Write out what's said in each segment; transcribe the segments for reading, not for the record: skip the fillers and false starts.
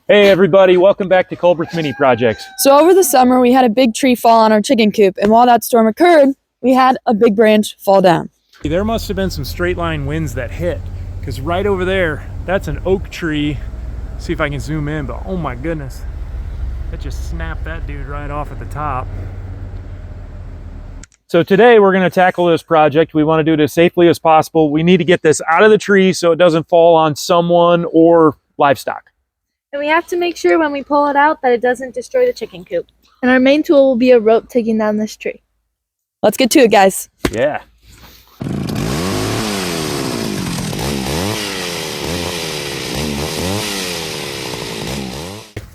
Hey everybody, welcome back to Culbert's Mini Projects. So over the summer, we had a big tree fall on our chicken coop, and while that storm occurred, we had a big branch fall down. There must have been some straight line winds that hit, because right over there, that's an oak tree. See if I can zoom in, but oh my goodness. That just snapped that dude right off at the top. So today we're going to tackle this project. We want to do it as safely as possible. We need to get this out of the tree so it doesn't fall on someone or livestock. And we have to make sure when we pull it out that it doesn't destroy the chicken coop. And our main tool will be a rope taking down this tree. Let's get to it, guys. Yeah.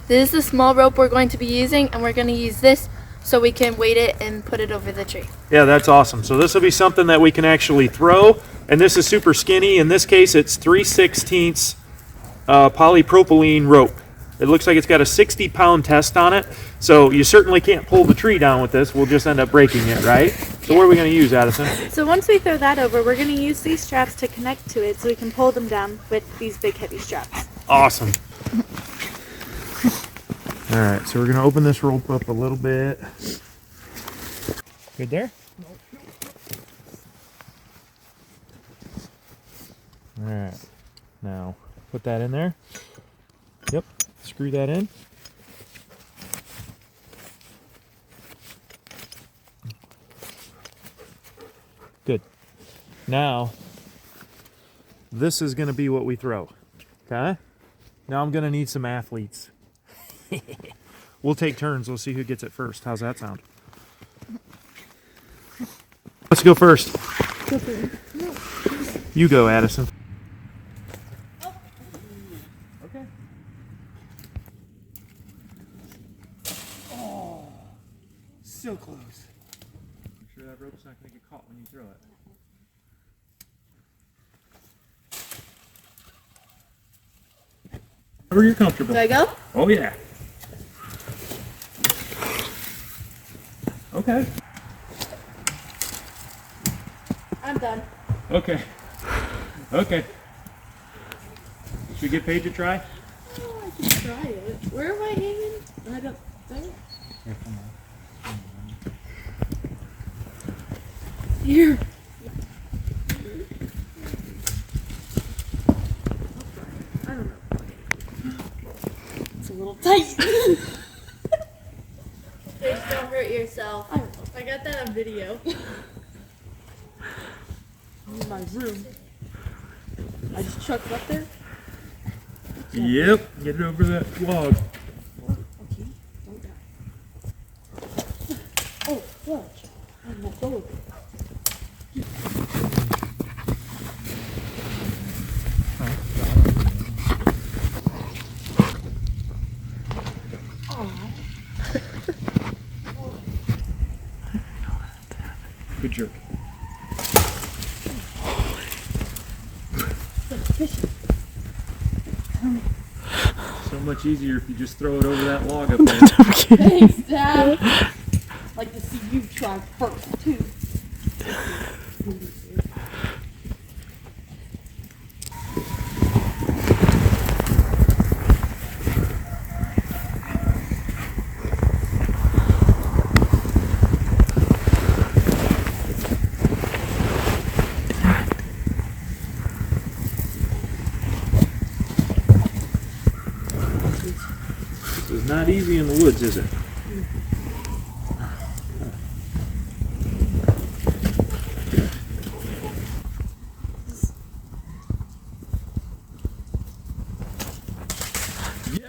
This is the small rope we're going to be using, and we're going to use this so we can weight it and put it over the tree. Yeah, that's awesome. So this will be something that we can actually throw, and this is super skinny. In this case, it's 3/16 polypropylene rope. It looks like it's got a 60-pound test on it, so you certainly can't pull the tree down with this. We'll just end up breaking it, right? So what are we going to use, Addison? So once we throw that over, we're going to use these straps to connect to it so we can pull them down with these big heavy straps. Awesome. All right, so we're going to open this rope up a little bit. Good there? All right, now put that in there. Yep, screw that in. Good. Now, this is going to be what we throw, okay? Now I'm going to need some athletes. We'll take turns. We'll see who gets it first. How's that sound? Let's go first. You go, Addison. Okay. Oh, so close. Make sure that rope's not going to get caught when you throw it. Whenever you're comfortable. Do I go? Oh, yeah. Okay. I'm done. Okay. Okay. Should we get Paige a try? Oh, I can try it. Where am I hanging? I don't think. Here, come on. Here. I don't know. It's a little tight. Please don't hurt yourself. I got that on video. In my room. I just chucked up there. Yep. Get it over that log. Okay, don't die. Oh, watch. I'm not going. Good jerk. So much easier if you just throw it over that log up there. Thanks, Dad. I'd like to see you try first, too. This is not easy in the woods, is it?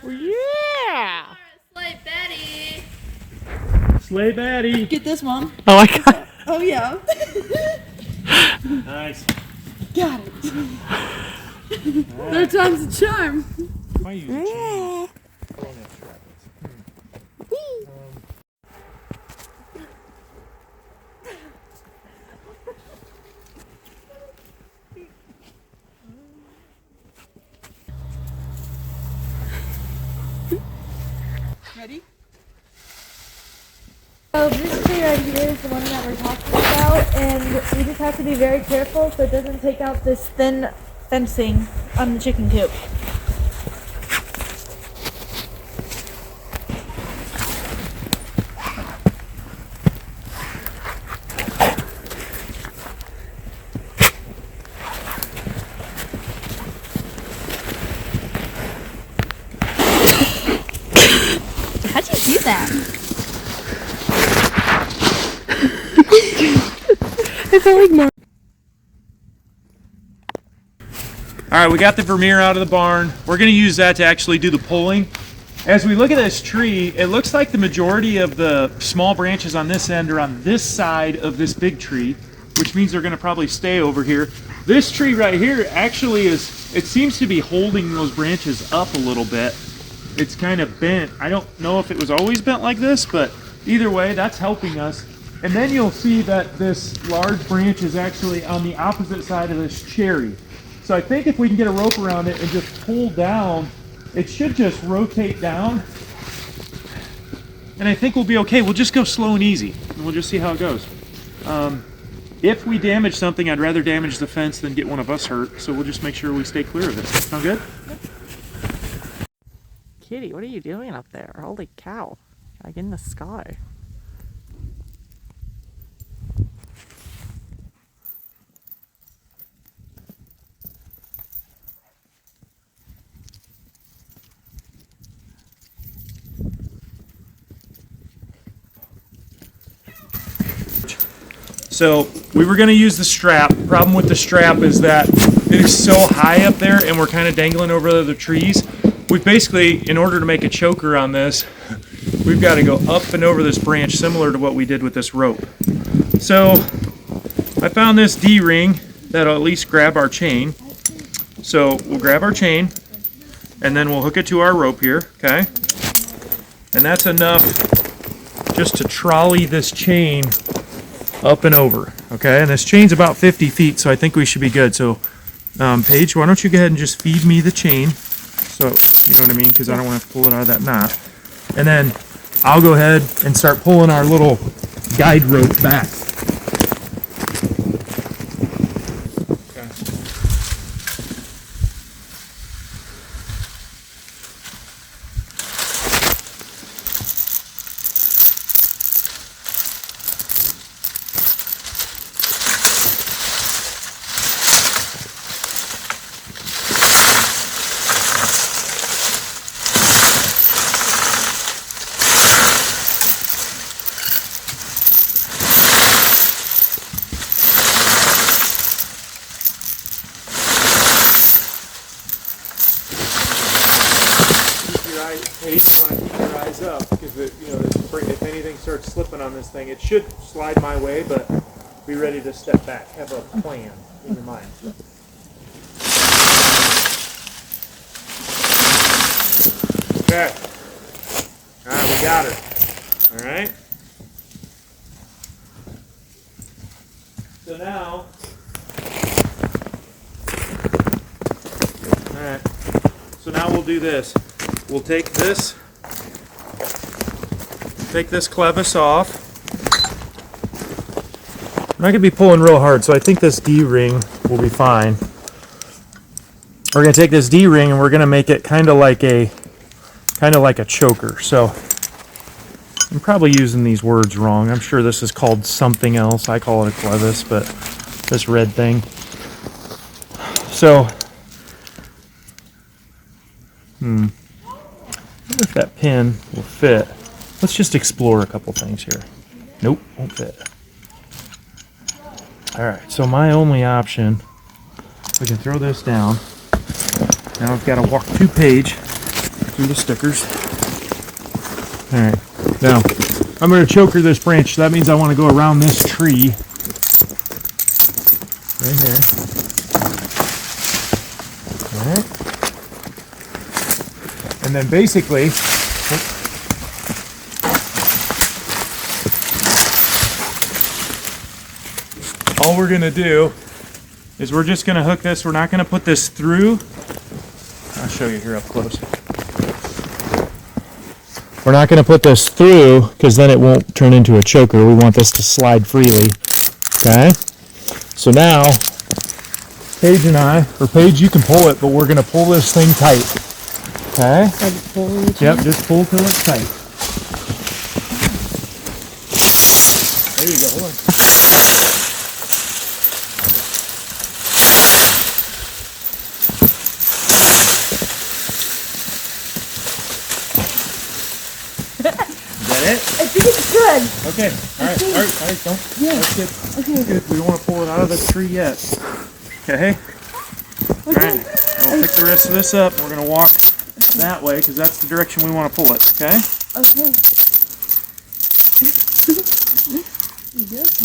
Yeah! Slay Betty. Slay Batty. Get this, Mom. Oh, I got it. Oh, yeah. Nice. Got it. Third time's a charm. Why use a chain? Ready? So this tree right here is the one that we're talking about, and we just have to be very careful so it doesn't take out this thin fencing on the chicken coop. How'd you do that? I felt like Mark. All right, we got the Vermeer out of the barn. We're gonna use that to actually do the pulling. As we look at this tree, it looks like the majority of the small branches on this end are on this side of this big tree, which means they're gonna probably stay over here. This tree right here actually it seems to be holding those branches up a little bit. It's kind of bent. I don't know if it was always bent like this, but either way, that's helping us. And then you'll see that this large branch is actually on the opposite side of this cherry. So I think if we can get a rope around it and just pull down, it should just rotate down. And I think we'll be okay. We'll just go slow and easy, and we'll just see how it goes. If we damage something, I'd rather damage the fence than get one of us hurt, so we'll just make sure we stay clear of it. Sound good? Kitty, what are you doing up there? Holy cow. Like in the sky. So we were going to use the strap. Problem with the strap is that it is so high up there and we're kind of dangling over the trees. We've basically, in order to make a choker on this, we've got to go up and over this branch similar to what we did with this rope. So I found this D-ring that'll at least grab our chain. So we'll grab our chain and then we'll hook it to our rope here, okay? And that's enough just to trolley this chain up and over, okay? And this chain's about 50 feet, so I think we should be good. So, Paige, why don't you go ahead and just feed me the chain, so you know what I mean, because I don't want to pull it out of that knot. And then I'll go ahead and start pulling our little guide rope back. Okay. Paige, you want to keep your eyes up because if anything starts slipping on this thing, it should slide my way, but be ready to step back. Have a plan in your mind. Okay. All right, we got her. All right. So now, all right. So now we'll do this. We'll take this clevis off. I'm not going to be pulling real hard, so I think this D-ring will be fine. We're going to take this D-ring and we're going to make it kind of like a choker. So I'm probably using these words wrong. I'm sure this is called something else. I call it a clevis, but this red thing. So I wonder if that pin will fit. Let's just explore a couple things here. Nope, won't fit. Alright, so my only option, we can throw this down. Now I've got to walk 2 Paige through the stickers. Alright, now I'm going to choker this branch, so that means I want to go around this tree. Right here. Alright. And then basically, all we're going to do is we're just going to hook this. We're not going to put this through. I'll show you here up close. We're not going to put this through because then it won't turn into a choker. We want this to slide freely. Okay? So now, Paige and I, or Paige, you can pull it, but we're going to pull this thing tight. Okay? Yep, just pull till it's tight. There you go, hold on. that it? I think it's good. Okay. All right. Don't. Yeah. That's good. Okay. That's good. We don't want to pull it out of the tree yet. Okay. All right. We'll pick the rest of this up. We're gonna walk that way because that's the direction we want to pull it. Okay. Okay.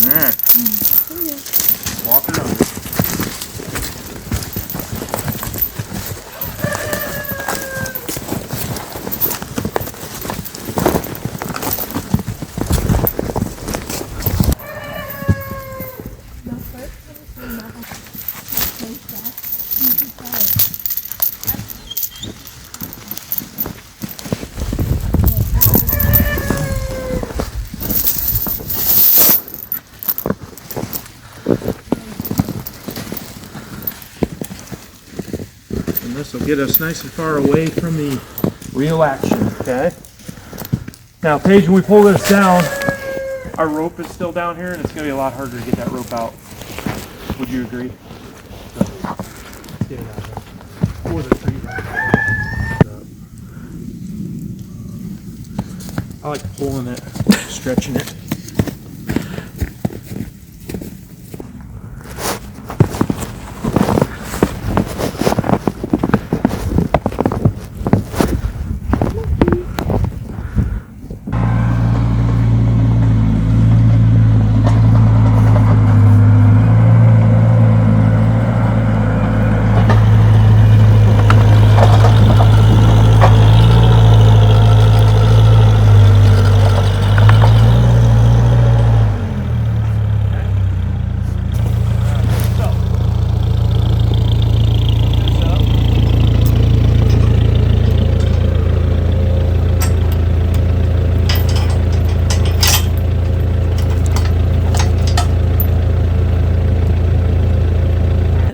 All right. Walk around. This will get us nice and far away from the real action, okay? Now, Paige, when we pull this down, our rope is still down here, and it's going to be a lot harder to get that rope out. Would you agree? So, let's get it out there. Or the tree right there. I like pulling it, stretching it.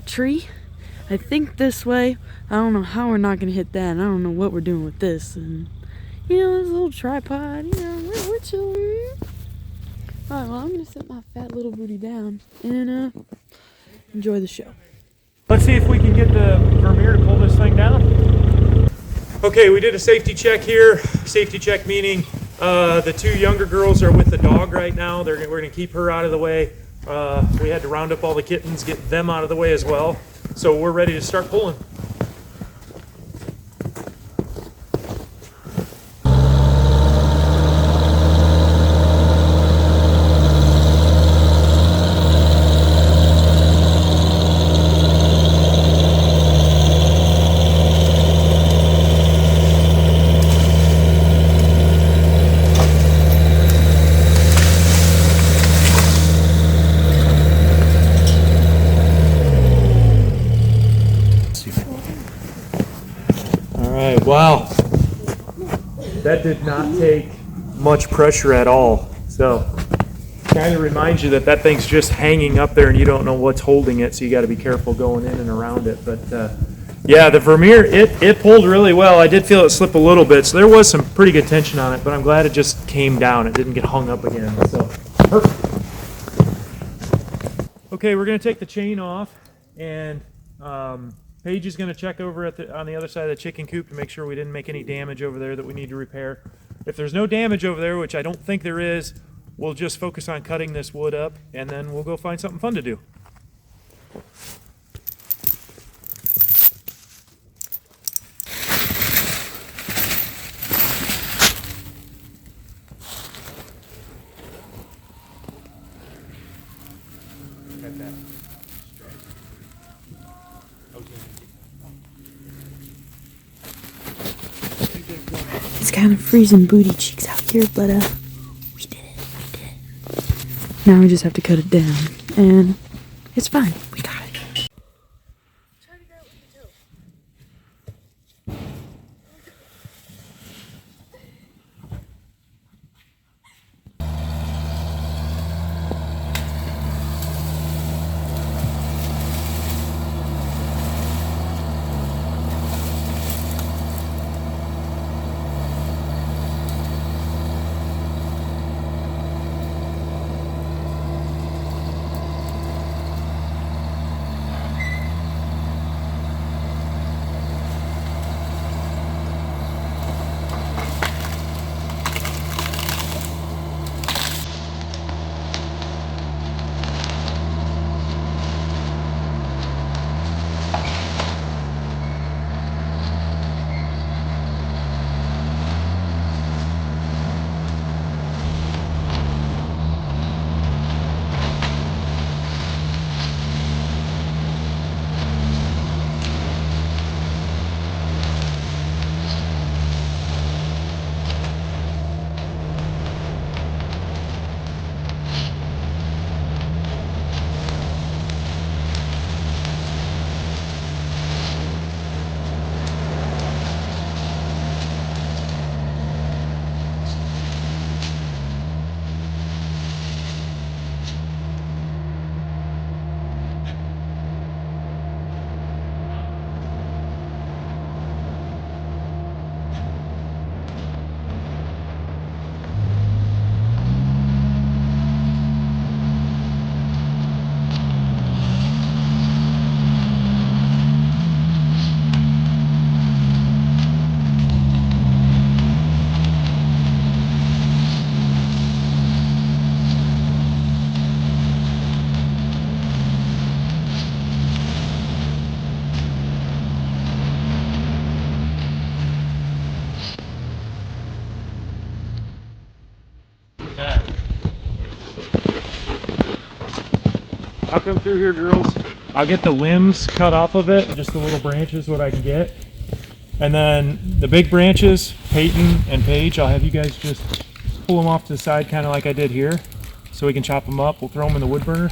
Tree. I think this way. I don't know how we're not gonna hit that. And I don't know what we're doing with this. And you know, this little tripod. You know, we're chilling. All right. Well, I'm gonna set my fat little booty down and enjoy the show. Let's see if we can get the Vermeer to pull this thing down. Okay, we did a safety check here. Safety check meaning the two younger girls are with the dog right now. We're going to keep her out of the way. We had to round up all the kittens, get them out of the way as well. So we're ready to start pulling. Wow, that did not take much pressure at all. So kind of reminds you that that thing's just hanging up there and you don't know what's holding it, so you got to be careful going in and around it. But yeah, the Vermeer, it pulled really well. I did feel it slip a little bit, so there was some pretty good tension on it, but I'm glad it just came down. It didn't get hung up again. So perfect. Okay, we're going to take the chain off, and Paige is going to check over on the other side of the chicken coop to make sure we didn't make any damage over there that we need to repair. If there's no damage over there, which I don't think there is, we'll just focus on cutting this wood up, and then we'll go find something fun to do. It's kind of freezing booty cheeks out here, but we did it. Now we just have to cut it down, and it's fine. We got it. I'll come through here, girls. I'll get the limbs cut off of it, just the little branches, what I can get. And then the big branches, Peyton and Paige, I'll have you guys just pull them off to the side, kind of like I did here, so we can chop them up. We'll throw them in the wood burner.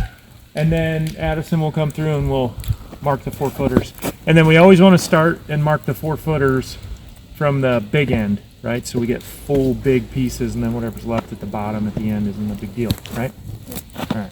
And then Addison will come through and we'll mark the 4-footers. And then we always want to start and mark the 4-footers from the big end, right? So we get full big pieces, and then whatever's left at the bottom at the end isn't a big deal, right? All right.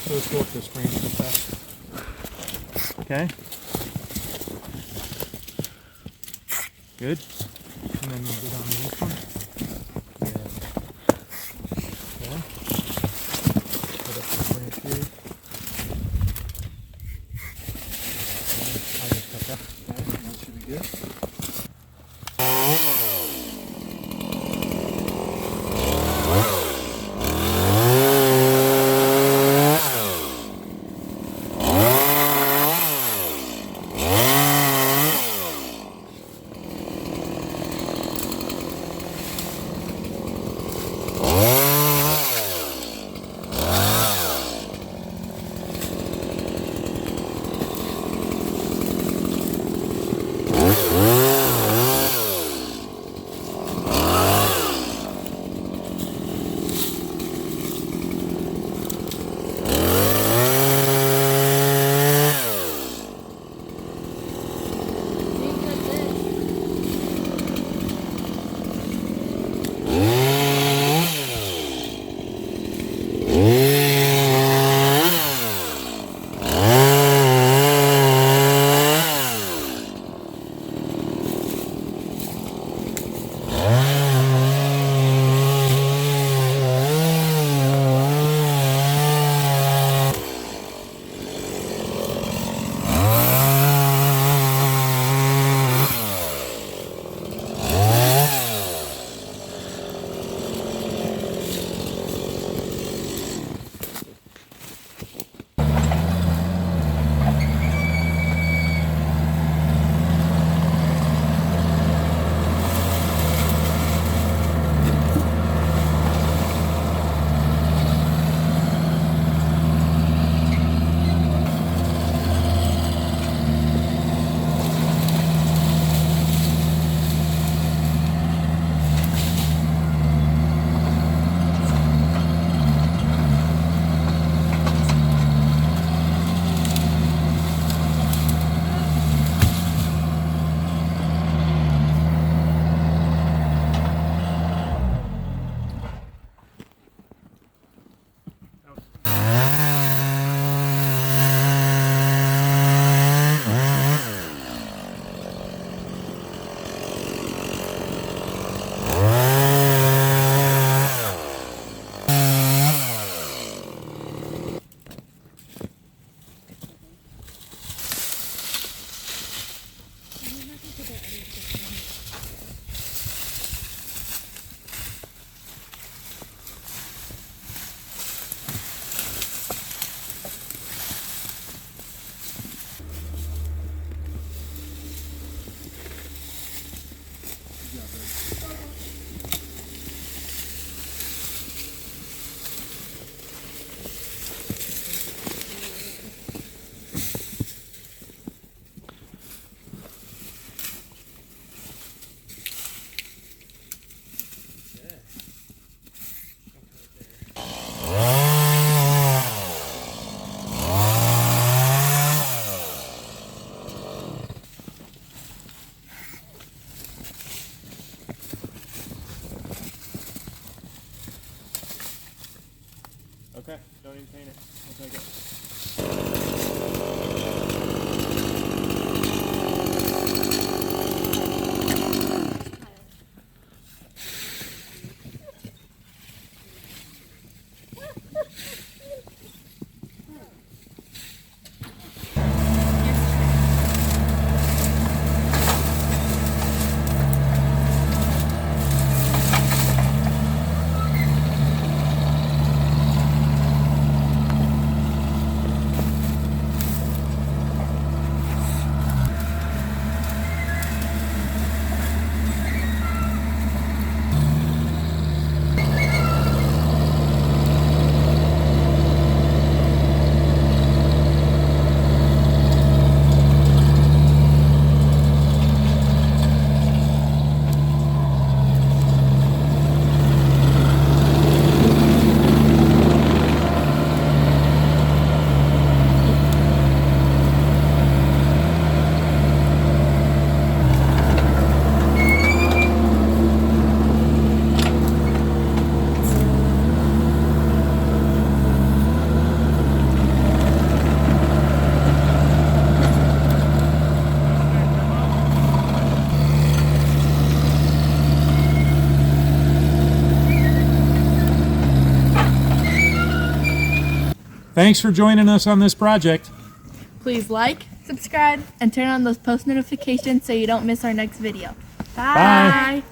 So let's go up this range real fast. Okay. Good. And then we'll go down to this one. Yeah. Okay. Put up this branch here. Okay. I'll just cut that. Okay. That should be good. Okay, don't even paint it. I'll take it. Thanks for joining us on this project. Please like, subscribe, and turn on those post notifications so you don't miss our next video. Bye.